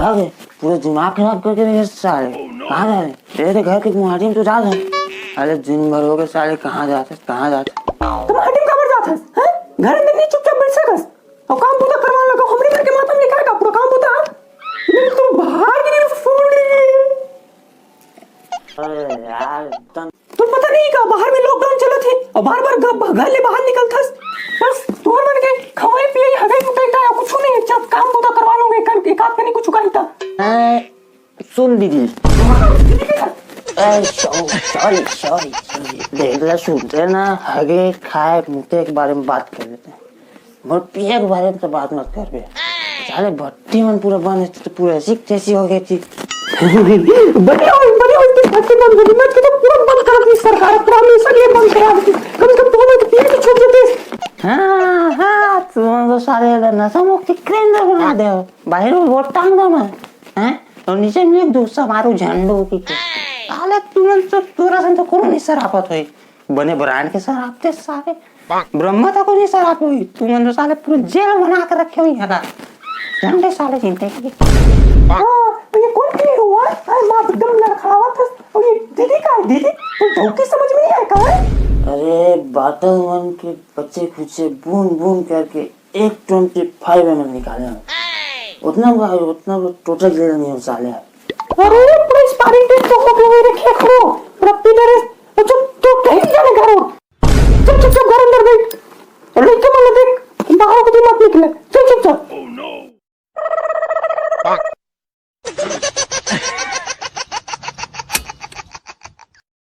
भाग गए, पूरा दिमाग खराब करके नहीं साले। कहाँ जा रहे? तेरे घर के मुहाजिम तो जा रहे। अरे दिन भर हो गए साले, कहाँ जाते कहाँ जाते? तुम हटिम कबर जाथस हैं? घर अंदर नहीं चुपचाप बैठ सकस और काम पूरा करवा लगा। हमरे घर के माथा में लिखा है पूरा काम पूरा। नहीं तो बाहर की तरफ फोड़ रही। अरे यार तुम पता नहीं का बाहर में लॉकडाउन चला थे और बार-बार घर ले बाहर निकलथस। बस तोहर मन के खवाई पिए हगाई पुटाई या कुछ नहीं, जब काम पूरा करवा लोगे कर एक आध नहीं कुछ उगाईता। सुन दीदी, सॉरी देख ला, सुनते ना, हगे खाए मुते के बारे में बात कर लेते हैं, मोर पिए के बारे में तो बात मत कर बे। साले भट्टी मन पूरा बन तो पूरा ऐसी जैसी हो गई थी। बढ़िया इसकी भट्टी बंद कर दी, मैं तो पूरा बंद कर दी सरकार, पूरा मिशन ये बंद करा दी। कम से कम तो पिए की छूट देते। हाँ तुम तो साले नशा मुक्ति केंद्र बना दे, बाहर में वोट टांग दो ना, हैं? और नीचे में एक दूसरा मारो झंडो की साले तुम तो पूरा सन तो करो नहीं सरापत हुई, बने ब्रांड के सरापते साले ब्रह्मा तक को नहीं सराप हुई, तुम तो साले पूरे जेल बना कर रखे हुई है झंडे साले चिंता की। ये कौन की हुआ? अरे मां एकदम लड़खड़ा हुआ था। और ये दीदी का है, दीदी तो धोखे समझ में नहीं आया कहां है? अरे बाटल वन के बच्चे खुचे बूंद बूंद करके 125 mm निकाले, उतना टोटल ले नहीं हो साले। अरे पूरा स्पारिंग टेस्ट तो हो गया रे, क्या करो?